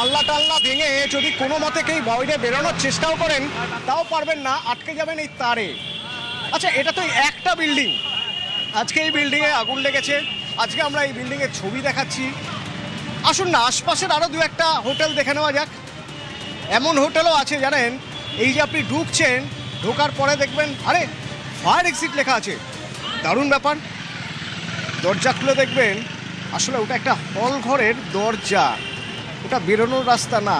জানলা টাল্লা ভেঙে যদি কোনো মতে কেউ বাইরে বেরোনোর চেষ্টাও করেন তাও পারবেন না, আটকে যাবেন এই তারে। আচ্ছা, এটা তো একটা বিল্ডিং, আজকে এই বিল্ডিংয়ে আগুন লেগেছে, আজকে আমরা এই বিল্ডিংয়ের ছবি দেখাচ্ছি। আসুন না আশপাশের আরও দু একটা হোটেল দেখে নেওয়া যাক। এমন হোটেলও আছে জানেন, এই যে আপনি ঢুকছেন, ঢোকার পরে দেখবেন আরে ফায়ার এক্সিট লেখা আছে, দারুণ ব্যাপার। দরজা খুলে দেখবেন আসলে ওটা একটা হল ঘরের দরজা, ওটা বেরোনোর রাস্তা না।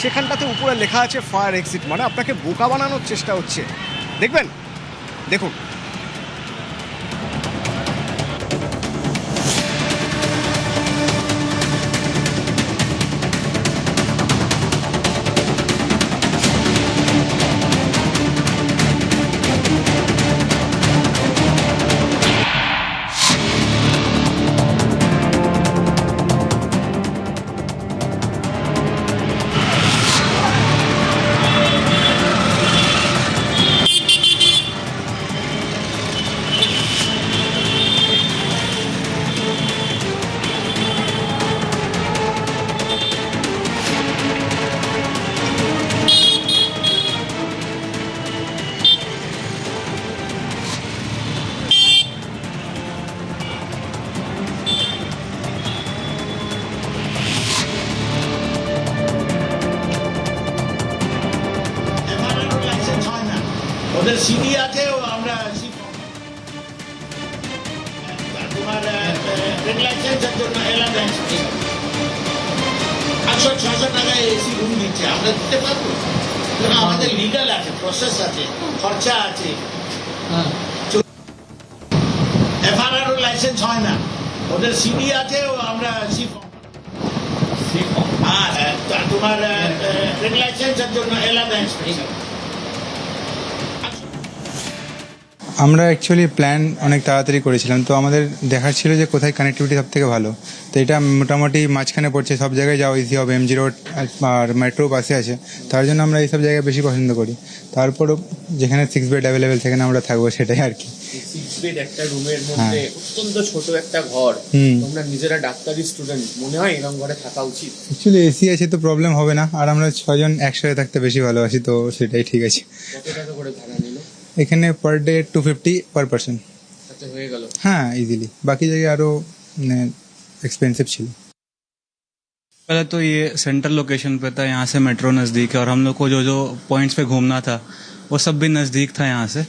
সেখানটাতে উপরে লেখা আছে ফায়ার এক্সিট, মানে আপনাকে বোকা বানানোর চেষ্টা হচ্ছে। দেখবেন, দেখুন। ওদের সিডি আছে, আমরা তোমার ট্রেড লাইসেন্সের জন্য এলাকা 500-600 টাকায় এসি রুম দিচ্ছে, আমরা দিতে পারবো? আমাদের লিগাল আছে, প্রসেস আছে, খরচা আছে। এফআরআর লাইসেন্স হয় না, ওদের সিডি আছে, আমরা তোমার ট্রেড লাইসেন্সের জন্য এলাকা। আমরা অ্যাকচুয়ালি প্ল্যান অনেক তাড়াতাড়ি করেছিলাম, তো আমাদের দেখার ছিল যে কোথায় কানেক্টিভিটি সব থেকে ভালো। তো এটা মোটামুটি মাঝখানে পড়ছে, সব জায়গায় যাওয়া ইজি হবে, এমজি রোড আর মেট্রো পাশে আছে, তার জন্য আমরা এইসব জায়গায় বেশি পছন্দ করি। তারপরও যেখানে 6 বেড অ্যাভেলেবেল সেখানে আমরা থাকবো, সেটাই আর কি। 6 বেড একটা রুমের মধ্যে অত্যন্ত ছোট একটা ঘর, তোমরা নিজেরা ডাক্তারি স্টুডেন্ট, মনে হয় এরকম ঘরে থাকা উচিত? অ্যাকচুয়ালি এসি আছে তো প্রবলেম হবে না, আর আমরা 6 জন একসাথে থাকতে বেশি ভালোবাসি, তো সেটাই ঠিক আছে। কত টাকা করে ভাড়া নিল? এখানে পার ডে 250 পার পার্সন। তাতে হয়ে গেল? হ্যাঁ, ইজিলি। बाकी जगह आरो एक्सपेंसिव ছিল। पहले तो ये सेंट्रल लोकेशन पे था, यहाँ से मेट्रो नज़दीक है और हम लोग को जो जो पॉइंट्स पे घूमना था वो सब भी नज़दीक था यहाँ से,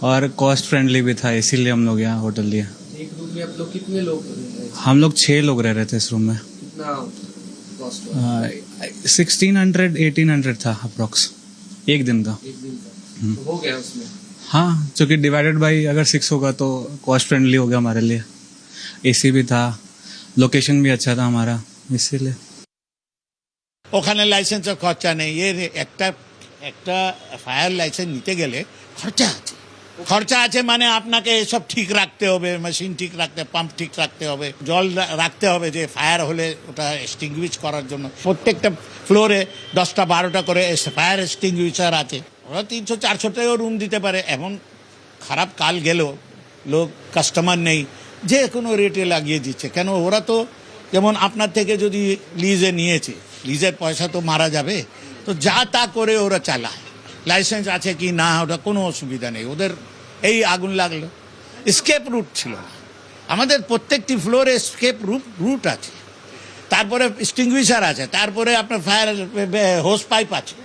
और कॉस्ट फ्रेंडली भी था, इसीलिए हम लोग यहाँ होटल लिया। एक रूम में आप लोग कितने लोग? हम लोग 6 लोग रह रहे थे इस रूम में। कितना कॉस्ट? 1600-1800 था अप्रोक्स, एक दिन का। एक दिन का तो हो गया उसमें? हाँ, चूँकि डिवाइडेड बाई अगर 6 होगा तो कॉस्ट फ्रेंडली हो गया हमारे लिए। एसी भी था, लोकेशन भी अच्छा था हमारा, इसीलिए। ওখানে লাইসেন্সের খরচা নেই, এর একটা ফায়ার লাইসেন্স নিতে গেলে খরচা আছে। খরচা আছে মানে আপনাকে সব ঠিক রাখতে হবে, মেশিন ঠিক রাখতে, পাম্প ঠিক রাখতে হবে, জল রাখতে হবে, যে ফায়ার হলে ওটা এক্সটিংগুইশ করার জন্য প্রত্যেকটা ফ্লোরে 10টা-12টা করে ফায়ার এক্সটিংগুইশার আছে। ওরা 300-400 টাকাও রুম দিতে পারে। এমন খারাপ কাল গেলেও লোক কাস্টমার নেই, যে কোনো রেটে লাগিয়ে দিচ্ছে। কেন, ওরা তো যেমন আপনার থেকে যদি লিজে নিয়েছে, লিজের পয়সা তো মারা যাবে, তো যা তা করে ওরা চালায়। লাইসেন্স আছে কি না ওটা কোনো অসুবিধা নেই ওদের। এই আগুন লাগলো, স্কেপ রুট ছিল না। আমাদের প্রত্যেকটি ফ্লোরে স্কেপ রুট আছে, তারপরে এক্সটিংগুইশার আছে, তারপরে আপনার ফায়ার হোস পাইপ আছে,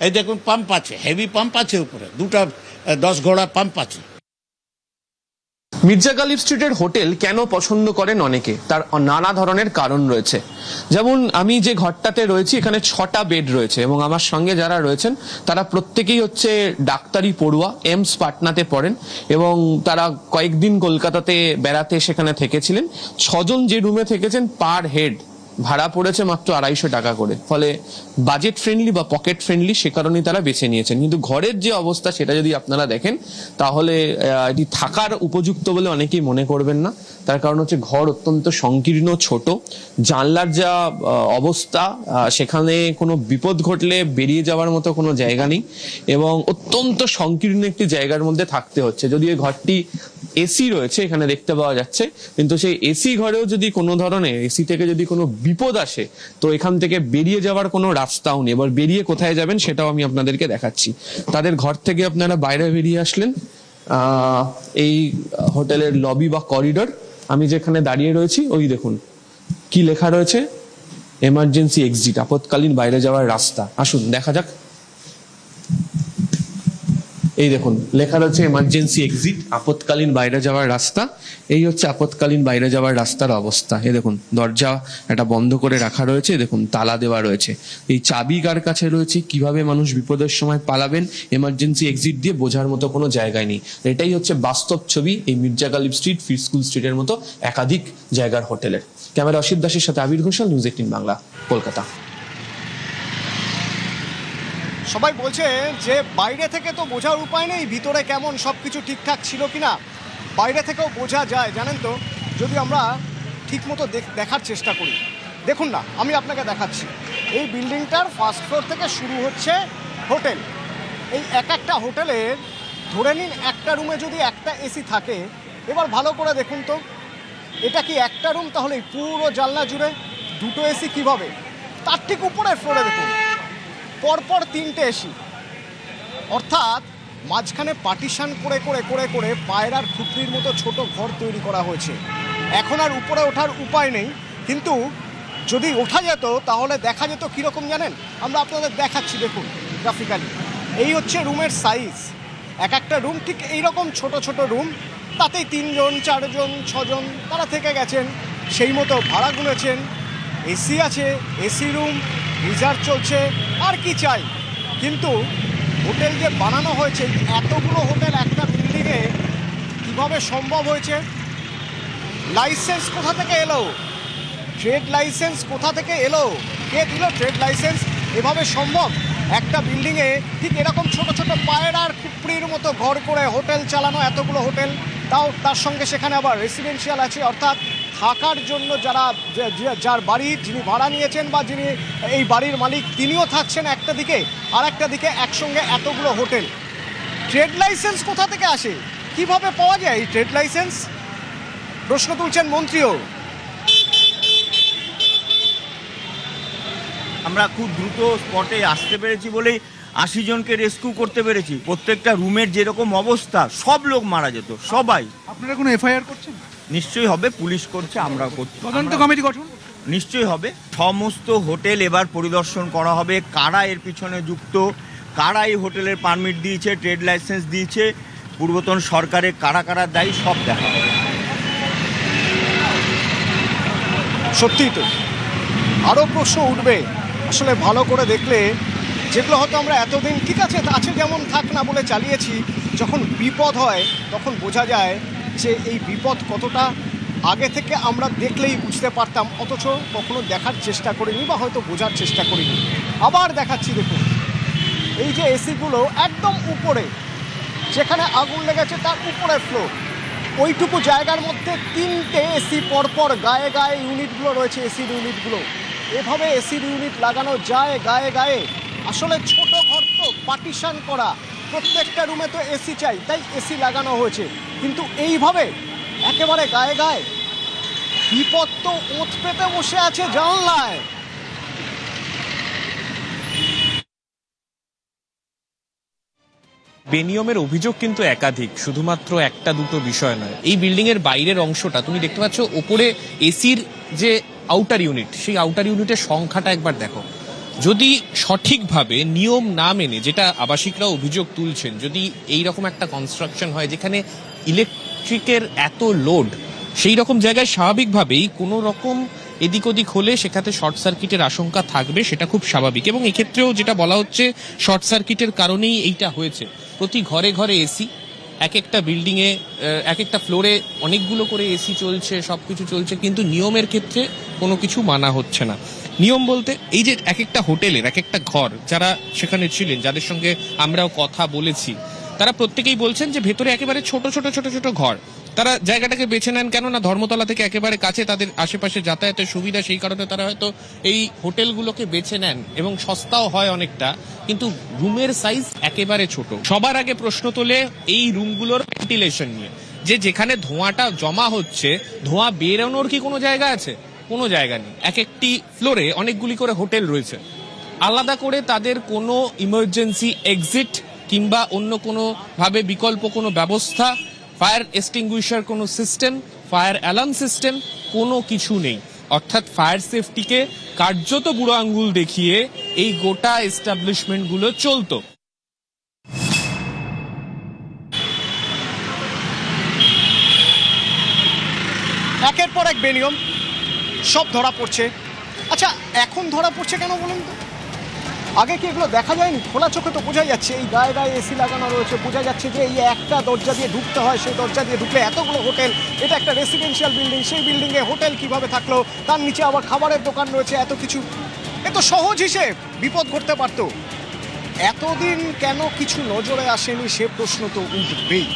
এই দেখুন পাম্প আছে, হেভি পাম্প আছে, উপরে 2টা 10 ঘোড়া পাম্প আছে। মির্জা গালিব স্ট্রিটের হোটেল কেন পছন্দ করেন অনেকে, তার নানা ধরনের কারণ রয়েছে। যেমন আমি যে ঘরটাতে রয়েছি, এখানে 6টা বেড রয়েছে এবং আমার সঙ্গে যারা রয়েছেন তারা প্রত্যেকেই হচ্ছে ডাক্তারি পড়ুয়া, এমস পাটনাতে পড়েন এবং তারা কয়েকদিন কলকাতাতে বেড়াতে সেখানে থেকেছিলেন। 6 জন যে রুমে থেকেছেন পার হেড ভাড়া পড়েছে মাত্র 250 টাকা করে, ফলে বাজেট ফ্রেন্ডলি বা পকেট ফ্রেন্ডলি, সে কারণেই তারা বেছে নিয়েছেন। কিন্তু ঘরের যে অবস্থা সেটা যদি আপনারা দেখেন তাহলে এটি থাকার উপযুক্ত বলে অনেকেই মনে করবেন না। তার কারণ হচ্ছে ঘর অত্যন্ত সংকীর্ণ, ছোট, জানলার যা অবস্থা সেখানে কোনো বিপদ ঘটলে বেরিয়ে যাওয়ার মতো কোনো জায়গা নেই এবং অত্যন্ত সংকীর্ণ একটি জায়গার মধ্যে থাকতে হচ্ছে। যদিও এই ঘরটি এসি রয়েছে এখানে দেখতে পাওয়া যাচ্ছে, কিন্তু সেই এসি ঘরেও যদি কোনো ধরনের এসি থেকে যদি কোনো বিপদ আসে তো এখান থেকে বেরিয়ে যাওয়ার কোনো রাস্তাও নেই। এবার বেরিয়ে কোথায় যাবেন সেটাও আমি আপনাদেরকে দেখাচ্ছি। তাদের ঘর থেকে আপনারা বাইরে বেরিয়ে আসলেন, এই হোটেলের লবি বা করিডোর, আমি যেখানে দাঁড়িয়ে রয়েছি ওই দেখুন কি লেখা রয়েছে, এমার্জেন্সি এক্সিট, আপৎকালীন বাইরে যাওয়ার রাস্তা। আসুন দেখা যাক। এই দেখুন লেখা রয়েছে এমার্জেন্সি এক্সিট, আপৎকালীন বাইরে যাওয়ার রাস্তা। এই হচ্ছে আপৎকালীন বাইরে যাওয়ার রাস্তার অবস্থা। এই দেখুন দরজা একটা বন্ধ করে রাখা রয়েছে, দেখুন তালা দেওয়া রয়েছে। এই চাবি কার কাছে রয়েছে, কিভাবে মানুষ বিপদের সময় পালাবেন এমার্জেন্সি এক্সিট দিয়ে, বোঝার মতো কোনো জায়গায় নেই। এটাই হচ্ছে বাস্তব ছবি এই মির্জা গালিব স্ট্রিট, ফির স্কুল স্ট্রিটের মতো একাধিক জায়গার হোটেলের। ক্যামেরা অসিত দাসের সাথে আবির ঘোষাল, নিউজ 18 বাংলা, কলকাতা। সবাই বলছে যে বাইরে থেকে তো বোঝার উপায় নেই ভিতরে কেমন সবকিছু ঠিকঠাক ছিল কিনা, বাইরে থেকেও বোঝা যায় জানেন তো, যদি আমরা ঠিকমতো দেখার চেষ্টা করি। দেখুন না, আমি আপনাকে দেখাচ্ছি, এই বিল্ডিংটার ফার্স্ট ফ্লোর থেকে শুরু হচ্ছে হোটেল। এই এক একটা হোটেলের ধরে নিন একটা রুমে যদি একটা এসি থাকে, এবার ভালো করে দেখুন তো, এটা কি একটা রুম? তাহলে পুরো জানলা জুড়ে দুটো এসি কিভাবে? তার ঠিক উপরের ফ্লোরে দেখুন পরপর 3টে এসি, অর্থাৎ মাঝখানে পার্টিশন করে করে করে করে পায়রার খুপড়ির মতো ছোট ঘর তৈরি করা হয়েছে। এখন আর উপরে ওঠার উপায় নেই, কিন্তু যদি ওঠা যেত তাহলে দেখা যেত কীরকম জানেন? আমরা আপনাদের দেখাচ্ছি, দেখুন গ্রাফিক্যালি। এই হচ্ছে রুমের সাইজ, এক একটা রুম ঠিক এইরকম ছোট ছোট রুম, তাতেই 3 জন 4 জন 6 জন তারা থেকে গেছেন, সেই মতো ভাড়া গুনেছেন। এসি আছে, এসি রুম, গিজার চলছে, আর কি চাই? কিন্তু হোটেল যে বানানো হয়েছে, এতগুলো হোটেল একটা বিল্ডিংয়ে কীভাবে সম্ভব হয়েছে? লাইসেন্স কোথা থেকে এলো? ট্রেড লাইসেন্স কোথা থেকে এলো? কে দিল ট্রেড লাইসেন্স? এভাবে সম্ভব একটা বিল্ডিংয়ে ঠিক এরকম ছোট ছোট পায়রার খুপড়ির মতো ঘর করে হোটেল চালানো, এতগুলো হোটেল, তাও তার সঙ্গে সেখানে আবার রেসিডেন্সিয়াল আছে, অর্থাৎ থাকার জন্য যার বাড়ি যিনি ভাড়া নিয়েছেন বা যিনি এই বাড়ির মালিক তিনিও থাকছেন একটা দিকে, আর একটা দিকে একসঙ্গে এতগুলো হোটেল। ট্রেড লাইসেন্স কোথা থেকে আসে? কিভাবে পাওয়া যায় এই ট্রেড লাইসেন্স? প্রশ্ন তুলছেন মন্ত্রীও। আমরা খুব দ্রুত স্পটে আসতে পেরেছি বলেই 80 জনকে রেস্কিউ করতে পেরেছি। প্রত্যেকটা রুমের যেরকম অবস্থা, সব লোক মারা যেত, সবাই। আপনারা কোনো এফআইআর করছেন? নিশ্চয়ই হবে, পুলিশ করছে, আমরা করছি। তদন্ত কমিটি গঠন নিশ্চয়ই হবে। সমস্ত হোটেল এবার পরিদর্শন করা হবে, কারা এর পিছনে যুক্ত, কারা এই হোটেলের পারমিট দিয়েছে, ট্রেড লাইসেন্স দিয়েছে, পূর্বতন সরকারের কারা কারা দায়ী, সব দেখা হবে। সত্যিই তো আরও প্রশ্ন উঠবে আসলে ভালো করে দেখলে, যেগুলো হয়তো আমরা এতদিন ঠিক আছে যেমন থাক না বলে চালিয়েছি। যখন বিপদ হয় তখন বোঝা যায় যে এই বিপদ কতটা আগে থেকে আমরা দেখলেই বুঝতে পারতাম, অথচ কখনো দেখার চেষ্টা করিনি বা হয়তো বোঝার চেষ্টা করিনি। আবার দেখাচ্ছি, দেখুন এই যে এসিগুলো একদম উপরে, যেখানে আগুন লেগেছে তার উপরে ফ্লোর, ওইটুকু জায়গার মধ্যে 3টে এসি পরপর গায়ে গায়ে ইউনিটগুলো রয়েছে, এসির ইউনিটগুলো। এভাবে এসির ইউনিট লাগানো যায় গায়ে গায়ে? আসলে ছোট ঘর তো, পার্টিশন করা, প্রত্যেকটা রুমে তো এসি চাই, তাই এসি লাগানো হয়েছে, কিন্তু এইভাবে একেবারে গায়ে গায়ে। বিপদ তো ওঁত পেতে বসে আছে জানলায়। বেনিয়মের অভিযোগ কিন্তু একাধিক, শুধুমাত্র একটা দুটো বিষয় নয়। এই বিল্ডিং এর বাইরের অংশটা তুমি দেখতে পাচ্ছ, ওপরে এসির যে আউটার ইউনিট, সেই আউটার ইউনিটের সংখ্যাটা একবার দেখো। যদি সঠিকভাবে নিয়ম না মেনে, যেটা আবাসিকরা অভিযোগ তুলছেন, যদি এই রকম একটা কনস্ট্রাকশন হয় যেখানে ইলেকট্রিকের এত লোড, সেই রকম জায়গায় স্বাভাবিকভাবেই কোনো রকম এদিক ওদিক হলে সেখানে শর্ট সার্কিটের আশঙ্কা থাকবে, সেটা খুব স্বাভাবিক। এবং এক্ষেত্রেও যেটা বলা হচ্ছে, শর্ট সার্কিটের কারণেই এইটা হয়েছে। প্রতি ঘরে ঘরে এসি, এক একটা বিল্ডিংয়ে এক একটা ফ্লোরে অনেকগুলো করে এসি চলছে, সবকিছু চলছে, কিন্তু নিয়মের ক্ষেত্রে কোনো কিছু মানা হচ্ছে না। নিয়ম বলতে এই যে এক একটা হোটেলের এক একটা ঘর, যারা সেখানে ছিলেন, যাদের সঙ্গে আমরাও কথা বলেছি, তারা প্রত্যেকেই বলছেন যে ভেতরে একেবারে ছোট ছোট ছোট ছোট ঘর। তারা জায়গাটাকে বেছে নেন কেন না, ধর্মতলা থেকে একেবারে কাছে, তাদের আশেপাশে যাতায়াতের সুবিধা, সেই কারণে তারা হয়তো এই হোটেলগুলোকে বেছে নেন এবং সস্তাও হয় অনেকটা, কিন্তু রুমের সাইজ একেবারে ছোট। সবার আগে প্রশ্ন তোলে এই রুমগুলোর ভেন্টিলেশন নিয়ে, যে যেখানে ধোঁয়াটা জমা হচ্ছে, ধোঁয়া বেরোনোর কি কোনো জায়গা আছে? কোনো জায়গা নেই। এক একটি ফ্লোরে অনেকগুলি করে হোটেল রয়েছে, আলাদা করে তাদের কোনো ইমার্জেন্সি এক্সিট কিংবা অন্য কোনো ভাবে বিকল্প কোনো ব্যবস্থা, ফায়ার এক্সটিংগুইশার কোনো সিস্টেম, ফায়ার অ্যালার্ম সিস্টেম কোনো কিছু নেই। অর্থাৎ ফায়ার সেফটিকে কার্যত বুড়ো আঙ্গুল দেখিয়ে এই গোটা এস্টাবলিশমেন্টগুলো চলতো। একের পর এক বেনিয়ম সব ধরা পড়ছে। আচ্ছা, এখন ধরা পড়ছে কেন বলুন তো? আগে কি এগুলো দেখা যায়নি? খোলা চোখে তো বোঝা যাচ্ছে, এই গায়ে গায়ে এসি লাগানো রয়েছে, বোঝা যাচ্ছে যে এই একটা দরজা দিয়ে ঢুকতে হয়, সেই দরজা দিয়ে ঢুকলে এতগুলো হোটেল। এটা একটা রেসিডেন্সিয়াল বিল্ডিং, সেই বিল্ডিংয়ে হোটেল কিভাবে থাকলো, তার নিচে আবার খাবারের দোকান রয়েছে, এত কিছু। এ তো সহজ হিসেব, বিপদ ঘটতে পারতো। এতদিন কেন কিছু নজরে আসেনি সে প্রশ্ন তো উঠবেই।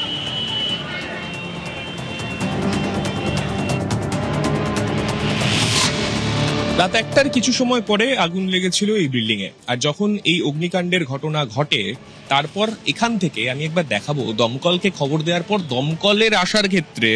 রাত 1টার কিছু সময় পরে আগুন লেগেছিল এই বিল্ডিং এ। আর যখন এই অগ্নিকাণ্ডের ঘটনা ঘটে, তারপর এখান থেকে আমি একবার দেখাবো দমকলকে খবর দেওয়ার পর দমকলের আসার ক্ষেত্রে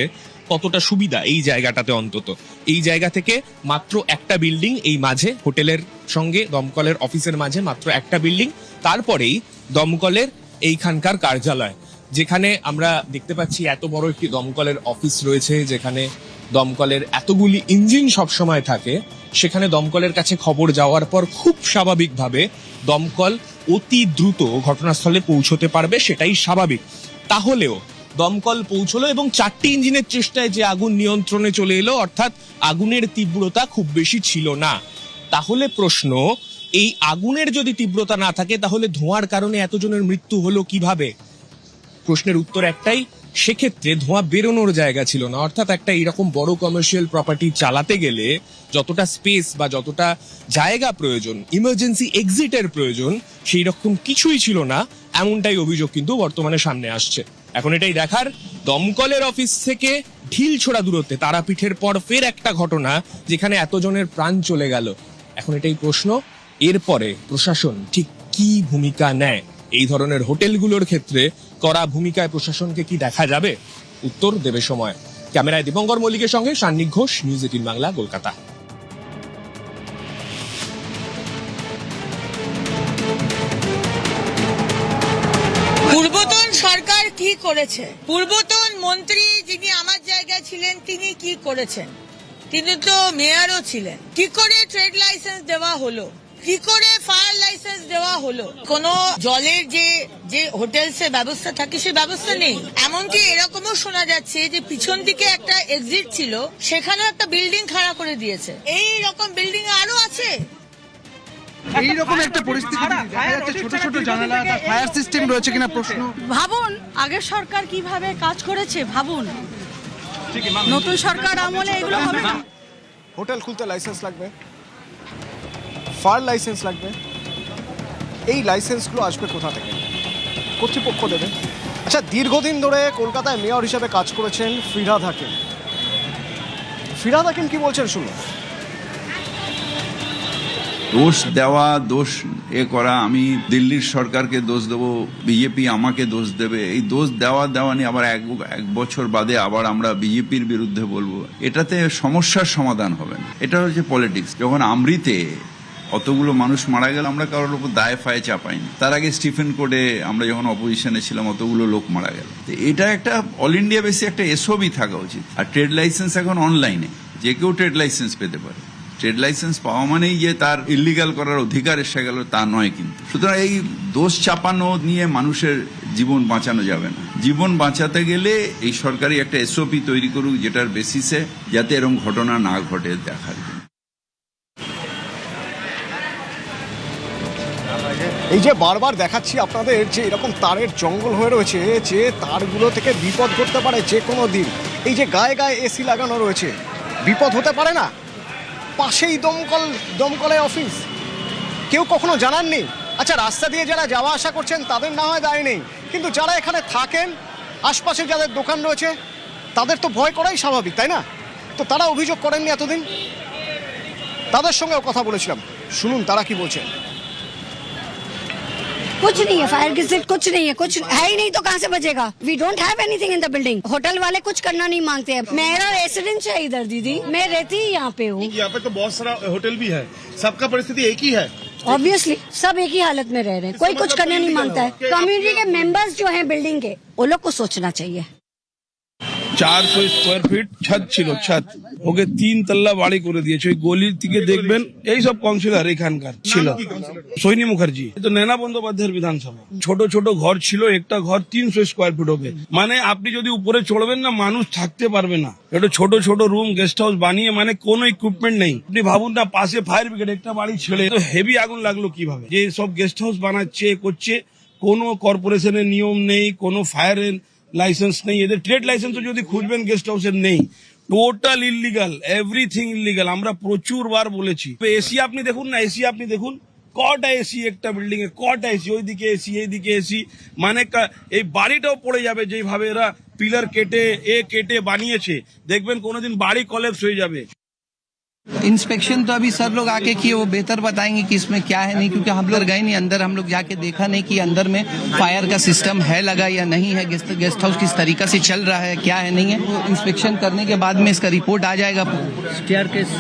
কতটা সুবিধা এই জায়গাটাতে। অন্তত এই জায়গা থেকে মাত্র একটা বিল্ডিং, এই মাঝে হোটেলের সঙ্গে দমকলের অফিসের মাঝে মাত্র একটা বিল্ডিং, তারপরেই দমকলের এইখানকার কার্যালয়, যেখানে আমরা দেখতে পাচ্ছি এত বড় একটি দমকলের অফিস রয়েছে, যেখানে দমকলের এতগুলি ইঞ্জিন সবসময় থাকে। সেখানে দমকলের কাছে খবর যাওয়ার পর খুব স্বাভাবিকভাবে দমকল অতি দ্রুত ঘটনাস্থলে পৌঁছতে পারবে, সেটাই স্বাভাবিক। তাহলেও দমকল পৌঁছলো এবং 4টি ইঞ্জিনের চেষ্টায় যে আগুন নিয়ন্ত্রণে চলে এলো, অর্থাৎ আগুনের তীব্রতা খুব বেশি ছিল না। তাহলে প্রশ্ন, এই আগুনের যদি তীব্রতা না থাকে তাহলে ধোঁয়ার কারণে এতজনের মৃত্যু হলো কিভাবে? প্রশ্নের উত্তর একটাই, সেক্ষেত্রে ধোঁয়া বেরোনোর জায়গা ছিল না। অর্থাৎ একটা এরকম বড় কমার্শিয়াল প্রপার্টি চালাতে গেলে যতটা স্পেস বা যতটা জায়গা প্রয়োজন, ইমার্জেন্সি এক্সিটের প্রয়োজন, সেই রকম কিছুই ছিল না, এমনটাই অভিযোগ কিন্তু বর্তমানে সামনে আসছে। এখন এটাই দেখার, দমকলের অফিস থেকে ঢিল ছোড়া দূরত্বে তারাপীঠের পর ফের একটা ঘটনা যেখানে এতজনের প্রাণ চলে গেল। এখন এটাই প্রশ্ন, এরপরে প্রশাসন ঠিক কি ভূমিকা নেয়? এই ধরনের হোটেলগুলোর ক্ষেত্রে কড়া ভূমিকায় প্রশাসনকে কি দেখা যাবে? উত্তর দেবে সময়। ক্যামেরায় দীপঙ্কর মল্লিকের সঙ্গে সান্নিক ঘোষ, নিউজ 18 বাংলা, কলকাতা। পূর্বতন সরকার কি করেছে? পূর্বতন মন্ত্রী যিনি আমার জায়গায় ছিলেন তিনি কি করেছেন? তিনি তো মেয়রও ছিলেন। কি করে ট্রেড লাইসেন্স দেওয়া হলো? কি করে ফায়ার লাইসেন্স দেওয়া হলো? কোনো জলের যে হোটেলসের ব্যবস্থা থাকে সে ব্যবস্থা নেই। এমনকি এরকমও শোনা যাচ্ছে যে পিছন দিকে একটা এক্সিট ছিল, সেখানে একটা বিল্ডিং খাড়া করে দিয়েছে। এই রকম বিল্ডিং আরো আছে। এইরকম একটা পরিস্থিতি দেখা যাচ্ছে, ছোট ছোট জানালা, ফায়ার সিস্টেম রয়েছে কিনা প্রশ্ন। ভাবুন আগের সরকার কিভাবে কাজ করেছে, ভাবুন নতুন সরকার আমলে এগুলো হবে না। হোটেল খুলতে লাইসেন্স লাগবে, ফায়ার লাইসেন্স লাগবে। এই লাইসেন্সগুলো আসবে কোথা থেকে? কর্তৃপক্ষ দেবে। আচ্ছা, দীর্ঘদিন ধরে কলকাতায় মেয়র হিসেবে কাজ করেছেন ফিরহাদ হাকিম। ফিরহাদ হাকিম কি বলছেন শুনুন। দোষ দেওয়া, দোষ করা, আমি দিল্লির সরকারকে দোষ দেবো, বিজেপি আমাকে দোষ দেবে, এই দোষ দেওয়া নিয়ে আবার এক বছর বাদে আবার আমরা বিজেপির বিরুদ্ধে বলবো, এটাতে সমস্যার সমাধান হবে না। এটা হচ্ছে পলিটিক্স। যখন আমৃতে অতগুলো মানুষ মারা গেল, আমরা কারোর উপর দায় ফায়ে চাপাইনি। তার আগে স্টিফেন কোর্টে আমরা যখন অপোজিশনে ছিলাম অতগুলো লোক মারা গেল। এটা একটা অল ইন্ডিয়া বেসে একটা এসওবি থাকা উচিত। আর ট্রেড লাইসেন্স এখন অনলাইনে যে কেউ ট্রেড লাইসেন্স পেতে পারে। ট্রেড লাইসেন্স পাওয়া মানেই যে তার ইলিগাল করার অধিকার এসে গেল তা নয় কিন্তু। সুতরাং এই দোষ চাপানো নিয়ে মানুষের জীবন বাঁচানো যাবে না। জীবন বাঁচাতে গেলে এই সরকারি একটা এসওপি তৈরি করুক, যেটার বেসিসে যাতে এরকম ঘটনা না ঘটে দেখার জন্য। এই যে বারবার দেখাচ্ছি আপনাদের যে এরকম তারের জঙ্গল হয়ে রয়েছে, যে তারগুলো থেকে বিপদ ঘটতে পারে যে কোনো দিন। এই যে গায়ে গায়ে এসি লাগানো রয়েছে, বিপদ হতে পারে না? পাশেই দমকলের অফিস, কেউ কখনো জানাননি? আচ্ছা, রাস্তা দিয়ে যারা যাওয়া আসা করছেন তাদের না হয় দায় নেই, কিন্তু যারা এখানে থাকেন, আশপাশে যাদের দোকান রয়েছে, তাদের তো ভয় করাই স্বাভাবিক, তাই না? তো তারা অভিযোগ করেননি এতদিন? তাদের সঙ্গেও কথা বলেছিলাম, শুনুন তারা কি বলছেন। कुछ नहीं है, फायर एक्जिट कुछ नहीं है, कुछ है ही नहीं तो कहाँ से बचेगा? We don't have anything in the building. Hotel वाले कुछ करना नहीं मांगते हैं। मेरा रेसिडेंस है इधर दीदी, मैं रहती ही यहाँ पे हूँ। यहाँ पे तो बहुत सारा होटल भी है, सबका परिस्थिति एक ही है। ऑब्वियसली सब एक ही हालत में रह रहे हैं, कोई कुछ करना नहीं मांगता है। कम्युनिटी के मेंबर्स जो हैं बिल्डिंग के, वो लोग को सोचना चाहिए। 400 স্কোয়ার ফিট ছাদ ছিল, ছাদ ওকে 3 তল্লা বাড়ি করে দিয়েছে। ওই গলির থেকে দেখবেন এই সব কাউন্সিলর এখানকার ছিল, সৈনী মুখার্জি, তো নैना বন্দ্যোপাধ্যায়ের বিধানসভা। ছোট ছোট ঘর ছিল, একটা ঘর 300 স্কোয়ার ফিট হবে। মানে আপনি যদি উপরে চড়বেন না, মানুষ থাকতে পারবে না। এটা ছোট ছোট রুম, গেস্ট হাউস বানিয়ে, মানে কোনো ইকুইপমেন্ট নেই। আপনি ভাবুন না, পাশে ফায়ার ব্রিগেড, একটা বাড়ি ছেড়ে তো হেভি আগুন লাগলো কিভাবে। যে সব গেস্ট হাউস বানাচ্ছে করছে, কোনো কর্পোরেশনের নিয়ম নেই, কোনো ফায়ারের লাইসেন্স নেই, এদের ট্রেড লাইসেন্সও যদি খুঁজবেন গেস্ট হাউসের নেই। Total illegal, everything illegal. আমরা প্রচুর বার বলেছি। এসি আপনি দেখুন না, এসি আপনি দেখুন, কটা এসি একটা বিল্ডিং এ, কটা এসি, ওইদিকে এসি এইদিকে এসি। মানে এই বাড়িটাও পড়ে যাবে যেভাবে এরা পিলার কেটে বানিয়েছে। দেখবেন কোনোদিন বাড়ি কলেপস হয়ে যাবে। इंस्पेक्शन तो अभी सर लोग आके किए, वो बेहतर बताएंगे कि इसमें क्या है नहीं, क्योंकि हम लोग गए नहीं अंदर, हम लोग जाके देखा नहीं कि अंदर में फायर का सिस्टम है लगा या नहीं है, गेस्ट हाउस किस तरीका से चल रहा है, क्या है नहीं है। वो इंस्पेक्शन करने के बाद में इसका रिपोर्ट आ जाएगा। स्टेयरकेस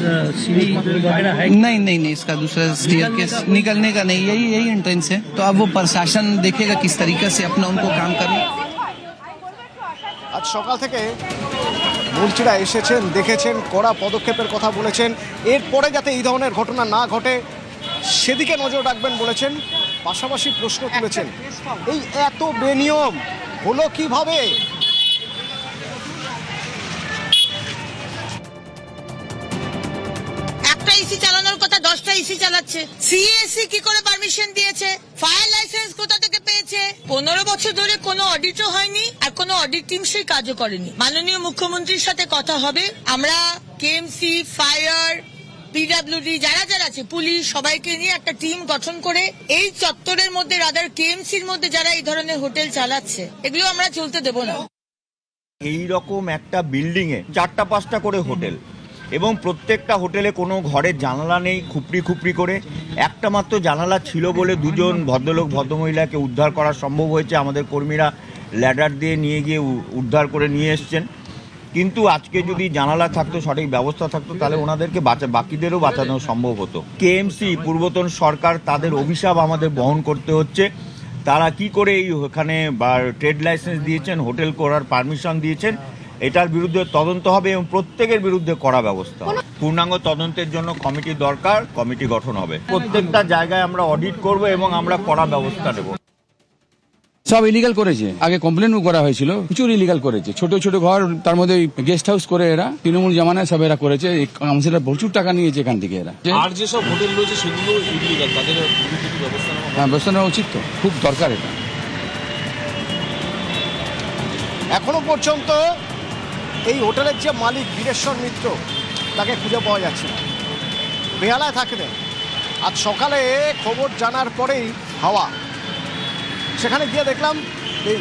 सीढ़ी वगैरह है? नहीं, इसका दूसरा स्टेयरकेस निकलने का नहीं, यही एंट्रेंस है। तो अब वो प्रशासन देखेगा किस तरीके से अपना उनको काम करना। আজ সকাল থেকে মন্ত্রীরা এসেছেন, দেখেছেন, কড়া পদক্ষেপের কথা বলেছেন। এরপরে যাতে এই ধরনের ঘটনা না ঘটে সেদিকে নজর রাখবেন বলেছেন। পাশাপাশি প্রশ্ন তুলেছেন, এই এত বেনিয়ম হলো কিভাবে? একটা এসি চালানোর কথা 10টা এসি চালাচ্ছে। সিএসসি কি করে পারমিশন দিয়েছে? ফায়ার লাইসেন্স কোথা থেকে পেয়েছে? 15 বছর ধরে কোনো অডিটও হয়নি, আর কোনো অডিট টিম সেই কাজও করেনি। মাননীয় মুখ্যমন্ত্রীর সাথে কথা হবে। আমরা কেএমসি, ফায়ার, পিডব্লিউডি যারা আছে, পুলিশ, সবাইকে নিয়ে একটা টিম গঠন করে এই চত্বরের মধ্যে, রাদার কেএমসির মধ্যে যারা এই ধরনের হোটেল চালাচ্ছে, এগুলো আমরা চলতে দেব না। এই রকম একটা বিল্ডিং এ 4টা-5টা করে হোটেল, এবং প্রত্যেকটা হোটেলে কোনো ঘরের জানালা নেই, খুপড়ি করে একটা মাত্র জানালা ছিল বলে 2জন ভদ্রলোক ভদ্রমহিলাকে উদ্ধার করা সম্ভব হয়েছে। আমাদের কর্মীরা ল্যাডার দিয়ে নিয়ে গিয়ে উদ্ধার করে নিয়ে এসছেন। কিন্তু আজকে যদি জানালা থাকতো, সঠিক ব্যবস্থা থাকতো, তাহলে ওনাদেরকে বাকিদেরও বাঁচানো সম্ভব হতো। কেএমসি, পূর্বতন সরকার, তাদের অভিশাপ আমাদের বহন করতে হচ্ছে। তারা কি করে এখানে ট্রেড লাইসেন্স দিয়েছেন, হোটেল করার পারমিশন দিয়েছেন, এটার বিরুদ্ধে তদন্ত হবে এবং প্রত্যেকের বিরুদ্ধে কড়া ব্যবস্থা। পূর্ণাঙ্গ তদন্তের জন্য কমিটি দরকার, কমিটি গঠন হবে। প্রত্যেকটা জায়গায় আমরা অডিট করব এবং আমরা কড়া ব্যবস্থা নেব। সব ইলিগাল করেছে, আগে কমপ্লেন করা হয়েছিল, প্রচুর ইলিগাল করেছে। ছোট ছোট ঘর, তার মধ্যে গেস্ট হাউস করে এরা তৃণমূল জামানায় সব এরা করেছে। কাউন্সিলর প্রচুর টাকা নিয়েছে এখান থেকে এরা। আর যেসব হোটেল রয়েছে সেগুলো ইলিগাল, তাদের ব্যবস্থা নেওয়া? হ্যাঁ, ব্যবস্থা নেওয়া উচিত, তো খুব দরকার এটা। এখনো পর্যন্ত এই হোটেলের যে মালিক বীরেশ্বর মিত্র, তাকে খুঁজে পাওয়া যাচ্ছে না, বেহালায় থাকতেন। আজ সকালে খবর জানার পরেই হাওয়া, সেখানে গিয়ে দেখলাম এই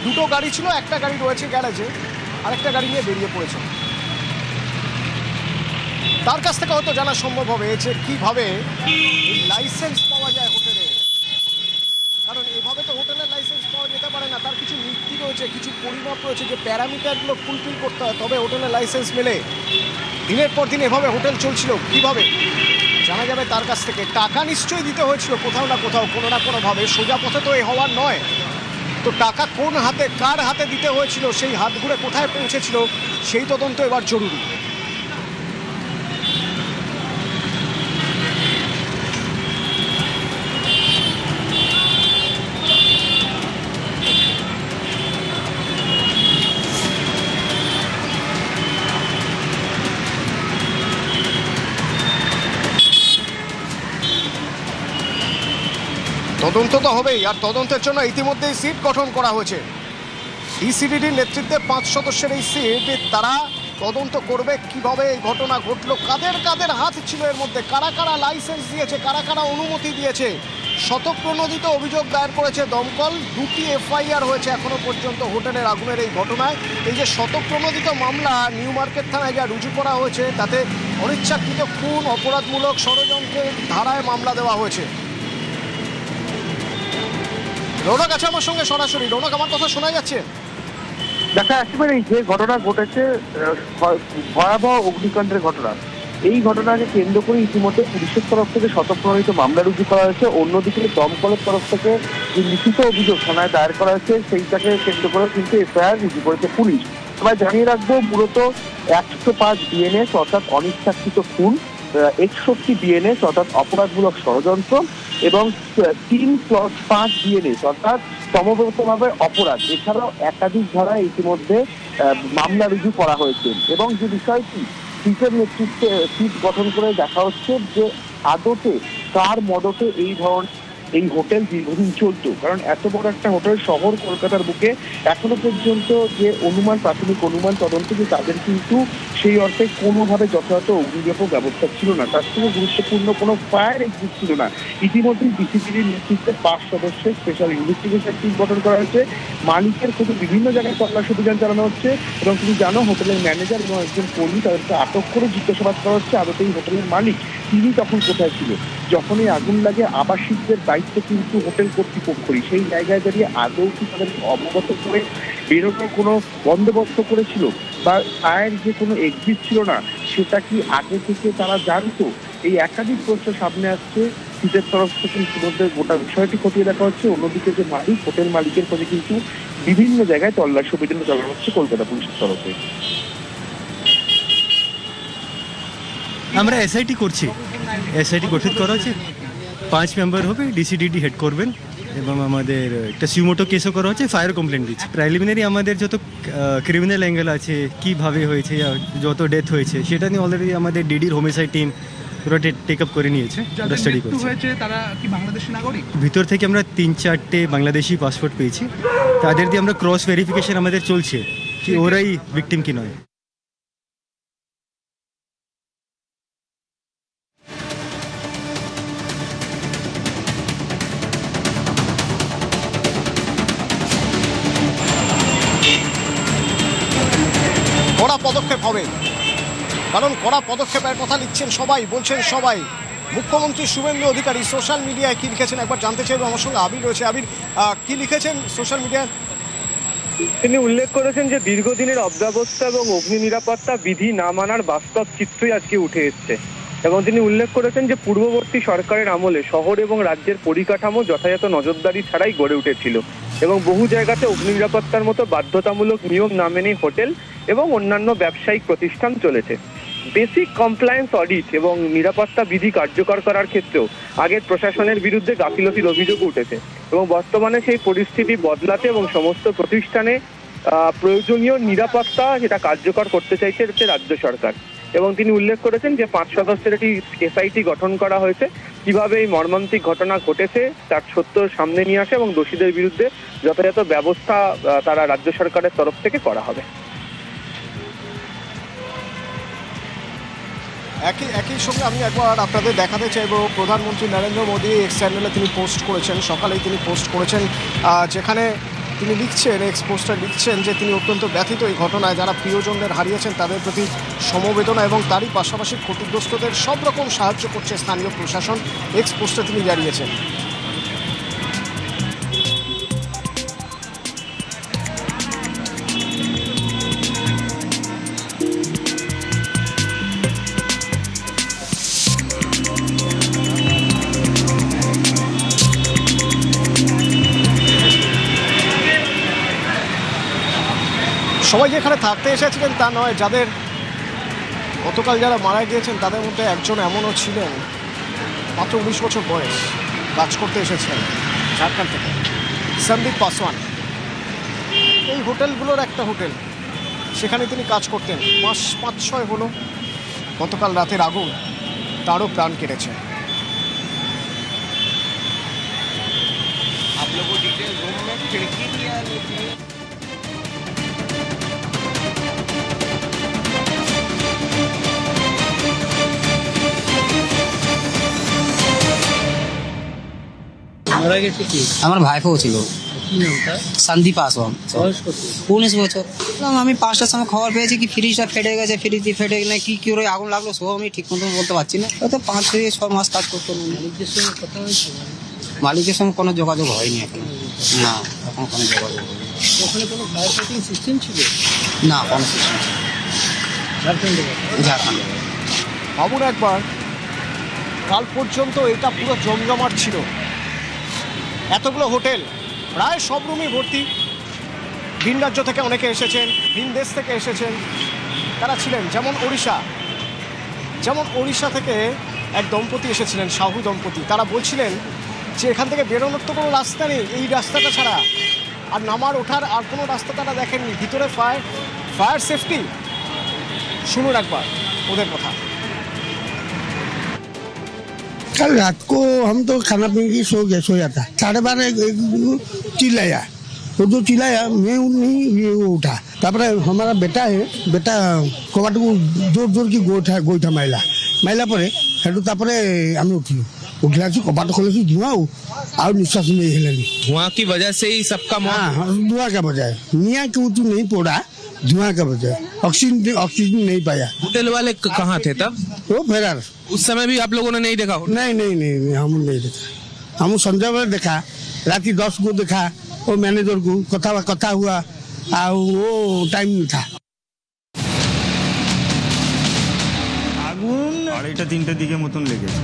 2টো গাড়ি ছিল, একটা গাড়ি রয়েছে গ্যারেজে, আরেকটা গাড়ি নিয়ে বেরিয়ে পড়েছে। তার কাছ থেকে হয়তো জানা সম্ভব হবে যে কিভাবে এই লাইসেন্স পাওয়া যায় হোটেলে। কারণ এভাবে তো হোটেলের লাইসেন্স পাওয়া যেতে পারে না, তার কিছু নীতি রয়েছে, কিছু পরিমাপ রয়েছে, যে প্যারামিটারগুলো ফুলফিল করতে হয় তবে হোটেলের লাইসেন্স মেলে। দিনের পর দিন এভাবে হোটেল চলছিল কিভাবে জানা যাবে তার কাছ থেকে। টাকা নিশ্চয়ই দিতে হয়েছিল কোথাও না কোথাও, কোনো না কোনোভাবে। সোজা পথে তো এ হওয়ার নয়। তো টাকা কোন হাতে, কার হাতে দিতে হয়েছিল, সেই হাত ঘুরে কোথায় পৌঁছেছিল, সেই তদন্ত এবার জরুরি। তদন্ত তো হবেই, আর তদন্তের জন্য ইতিমধ্যেই সিট গঠন করা হয়েছে। ইসিডিডির নেতৃত্বে 5 সদস্যের এই সিট, তারা তদন্ত করবে কিভাবে এই ঘটনা ঘটলো, কাদের কাদের হাত ছিল এর মধ্যে, কারা কারা লাইসেন্স দিয়েছে, কারা কারা অনুমতি দিয়েছে। শতপ্রণোদিত অভিযোগ দায়ের করেছে দমকল, 2টি এফআইআর হয়েছে এখনো পর্যন্ত হোটেলের আগুনের এই ঘটনায়। এই যে শতপ্রণোদিত মামলা নিউ মার্কেট থানায় যা রুজু করা হয়েছে, তাতে অনিচ্ছাকৃত খুন, অপরাধমূলক ষড়যন্ত্রের ধারায় মামলা দেওয়া হয়েছে। রৌনক আছে আমার সঙ্গে সরাসরি। রৌনক, আমার কথা শোনা যাচ্ছে? দেখা একেবারে যে ঘটনা ঘটেছে, ভয়াবহ অগ্নিকাণ্ডের ঘটনা, এই ঘটনাকে কেন্দ্র করে ইতিমধ্যে পুলিশের তরফ থেকে শতপ্রণোদিত মামলা রুজু করা হয়েছে। অন্যদিকে দমকলের তরফ থেকে যে লিখিত অভিযোগ থানায় দায়ের করা হয়েছে সেইটাকে কেন্দ্র করে কিন্তু এফআইআর রুজু করেছে পুলিশ। তবে জানিয়ে রাখবো, মূলত 105 বিএনএস অর্থাৎ অনিচ্ছাকৃত খুন, 61 বিএনএস অর্থাৎ অপরাধমূলক ষড়যন্ত্র এবং 3+5 বিএনএস অর্থাৎ সমবেতভাবে অপরাধ, এছাড়াও একাধিক ধারায় ইতিমধ্যে মামলা রুজু করা হয়েছে। এবং যে বিষয়টি সিটের নেতৃত্বে সিট গঠন করে দেখা হচ্ছে যে আদতে কার মদতে এই হোটেল দীর্ঘদিন চলতো, কারণ এত বড় একটা হোটেল শহর কলকাতার বুকে এখনো পর্যন্ত যে প্রাথমিক অনুমান তদন্ত যে তাদের কিন্তু সেই অর্থে কোনোভাবে যথাযথ অগ্নিনির্বাপক ব্যবস্থা ছিল না, তার থেকে গুরুত্বপূর্ণ কোনো ফায়ার এক্সিট ছিল না। ইতিমধ্যেই ডিসিপিডির নেতৃত্বে 5 সদস্যের স্পেশাল ইনভেস্টিগেশন টিম গঠন করা হয়েছে। মালিকের খুব বিভিন্ন জায়গায় তল্লাশি অভিযান চালানো হচ্ছে এবং তুমি জানো হোটেলের ম্যানেজার এবং একজন কর্মী তাদেরকে আটক করে জিজ্ঞাসাবাদ করা হচ্ছে আদতে এই হোটেলের মালিক তিনি তখন কোথায় ছিল, যখন এই আগুন লাগে আবাসিকদের দায়িত্ব কিন্তু হোটেল কর্তৃপক্ষই, সেই জায়গায় দাঁড়িয়ে আদৌ কি তাদেরকে অবগত করে বেরোনোর কোনো বন্দোবস্ত করেছিল বা ফায়ার যে কোনো এক্সিট ছিল না সেটা কি আগে থেকে তারা জানতো? এই একাধিক প্রশ্ন সামনে আসছে। সিটের তরফ থেকে ইতিমধ্যে গোটা বিষয়টি খতিয়ে দেখা হচ্ছে। অন্যদিকে যে মালিক, হোটেল মালিকের খোঁজে কিন্তু বিভিন্ন জায়গায় তল্লাশি অভিযান চালানো হচ্ছে কলকাতা পুলিশের তরফে। আমরা এসআইটি করছি, এসআইটি গঠিত করা হচ্ছে, 5 মেম্বার হবে, ডিসিডিডি হেড করবেন এবং আমাদের একটা সিউমোটো কেসও করা হচ্ছে, ফায়ার কমপ্লেন দিচ্ছে। প্রিলিমিনারি আমাদের যত ক্রিমিনাল অ্যাঙ্গেল আছে, কিভাবে হয়েছে, যত ডেথ হয়েছে সেটা নিয়ে অলরেডি আমাদের ডিডির হোমিসাইড টিম পুরো টেক আপ করে নিয়েছে, ওরা স্টাডি করছে। তারা কি বাংলাদেশি নাগরিক? ভিতর থেকে আমরা 3-4টে বাংলাদেশি পাসপোর্ট পেয়েছি, তাদের দিয়ে আমরা ক্রস ভেরিফিকেশন আমাদের চলছে কি ওরাই ভিকটিম কি নয়। কড়া পদক্ষেপ হবে, কারণ কড়া পদক্ষেপের কথা লিখছেন সবাই, বলছেন সবাই। মুখ্যমন্ত্রী শুভেন্দু অধিকারী সোশ্যাল মিডিয়ায় কি লিখেছেন একবার জানতে চাইব। আমার সঙ্গে আবির রয়েছে। আবির, কি লিখেছেন সোশ্যাল মিডিয়ায়? তিনি উল্লেখ করেছেন যে দীর্ঘদিনের অব্যবস্থা এবং অগ্নি নিরাপত্তা বিধি না মানার বাস্তব চিত্রই আজকে উঠে এসছে এবং তিনি উল্লেখ করেছেন যে পূর্ববর্তী সরকারের আমলে শহর এবং রাজ্যের পরিকাঠামো যথাযথ নজরদারি ছাড়াই গড়ে উঠেছিল এবং বহু জায়গাতে অগ্নি নিরাপত্তার মতো বাধ্যতামূলক নিয়ম না মেনে হোটেল এবং অন্যান্য ব্যবসায়িক প্রতিষ্ঠান চলেছে। বেসিক কমপ্লায়েন্স অডিট এবং নিরাপত্তা বিধি কার্যকর করার ক্ষেত্রেও আগের প্রশাসনের বিরুদ্ধে গাফিলতির অভিযোগ উঠেছে এবং বর্তমানে সেই পরিস্থিতি বদলাতে এবং সমস্ত প্রতিষ্ঠানে প্রয়োজনীয় নিরাপত্তা যেটা কার্যকর করতে চাইছে রাজ্য সরকার। এবং তিনি উল্লেখ করেছেন যে 5 সদস্যের একটি এসআইটি গঠন করা হয়েছে, কিভাবে এই মর্মান্তিক ঘটনা ঘটেছে তার সত্য সামনে নিয়ে আসে এবং দোষীদের বিরুদ্ধে যথাযথ ব্যবস্থা তারা রাজ্য সরকারের তরফ থেকে করা হবে। একই সঙ্গে আমি একবার আপনাদের দেখাতে চাইব, প্রধানমন্ত্রী নরেন্দ্র মোদী এক্স চ্যানেলে তিনি পোস্ট করেছেন, সকালেই তিনি পোস্ট করেছেন, যেখানে তিনি লিখছেন, এক্স পোস্টে লিখছেন যে তিনি অত্যন্ত ব্যথিত এই ঘটনায়, যারা প্রিয়জনদের হারিয়েছেন তাদের প্রতি সমবেদনা এবং তারই পাশাপাশি ক্ষতিগ্রস্তদের সব রকম সাহায্য করছে স্থানীয় প্রশাসন। এক্স পোস্টে তিনি জানিয়েছেন। সবাই যেখানে থাকতে এসেছিলেন তা নয়, যাদের গতকাল যারা মারা গিয়েছেন তাদের মধ্যে একজন এমনও ছিলেন মাত্র 19 বছর বয়স, কাজ করতে এসেছিলেন ঝাড়খণ্ড থেকে, সন্দীপ পাসওয়ান। এই হোটেলগুলোর একটা হোটেল, সেখানে তিনি কাজ করতেন। মাস 5-6 হলো গতকাল রাতের আগুন তারও প্রাণ কেটেছে। মারা গেছে কি? আমার ভাইপো ছিল, কি নামটা? সন্দীপ পাসওয়ান। বয়স কত? 19 বছর। আমি 5টার সময় খবর পেয়েছি কি ফ্রিজটা ফেটে গেছে, ফ্রিজটি ফেটে গেলে কি করে আগুন লাগলো সব আমি ঠিক মতো বলতে পারছি না। তো 5-6 মাস কাজ করতো। মালিকদের সঙ্গে কথা হয়েছে? মালিকের সঙ্গে কোনো যোগাযোগ হয়নি এখন, না এখন কোনো যোগাযোগ হয়নি, ওখানে কোনো ফায়ার ফাইটিং সিস্টেম ছিল? না কোনো সিস্টেম ছিল ঝাড়খণ্ড। ভাবুন একবার, কাল পর্যন্ত এটা পুরো জমজমাট ছিল, এতগুলো হোটেল, প্রায় সব রুমই ভর্তি। ভিন রাজ্য থেকে অনেকে এসেছেন, ভিন দেশ থেকে এসেছেন, তারা ছিলেন যেমন ওড়িশা থেকে এক দম্পতি এসেছিলেন, সাহু দম্পতি। তারা বলছিলেন যে এখান থেকে বেরোনোর তো কোনো রাস্তা নেই, এই রাস্তাটা ছাড়া আর নামার ওঠার আর কোনো রাস্তা তারা দেখেননি। ভিতরে ফায়ার সেফটি, শুনুন একবার ওদের কথা। कल रात को हम तो खाना पीने की सोया था, 12:30 चिल्लाया, वो जो चिल्लाया मैं नहीं ये उठा। तापर हमारा बेटा है, बेटा कबाट को जोर जोर की गोईठा माइला परे हेटू तापर आम उठिलु, उठला कबाट खोल धुआं और निश्वास नहीं हेलानी। धुआं की वजह से ही सबका मौत? हाँ, धुआं का वजह, निया के ऊँटू नहीं पोड़ा, धुआं का वजह, ऑक्सीजन नहीं पाया। होटल वाले कहाँ थे तब? वो फरार। उस समय भी आप लोगों ने नहीं देखा? नहीं हम नहीं देखा। हम संध्या बेले देखा, राति 10 को देखा, वो मैनेजर को कथा हुआ, वो टाइम नहीं था। আগুন 2:30-3টের দিকে মতন লেগেছে।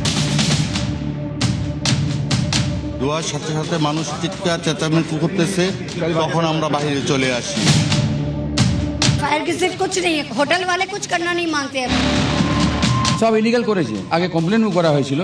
ধোঁয়ার সাথে সাথে মানুষ চিৎকার চেঁচামেচি করতেছে, তখন আমরা বাইরে চলে আসি। फायर की सिर्फ कुछ नहीं है, होटल वाले कुछ करना नहीं मांगते हैं। সব ইলিগাল করেছে, আগে কমপ্লেনও করা হয়েছিল।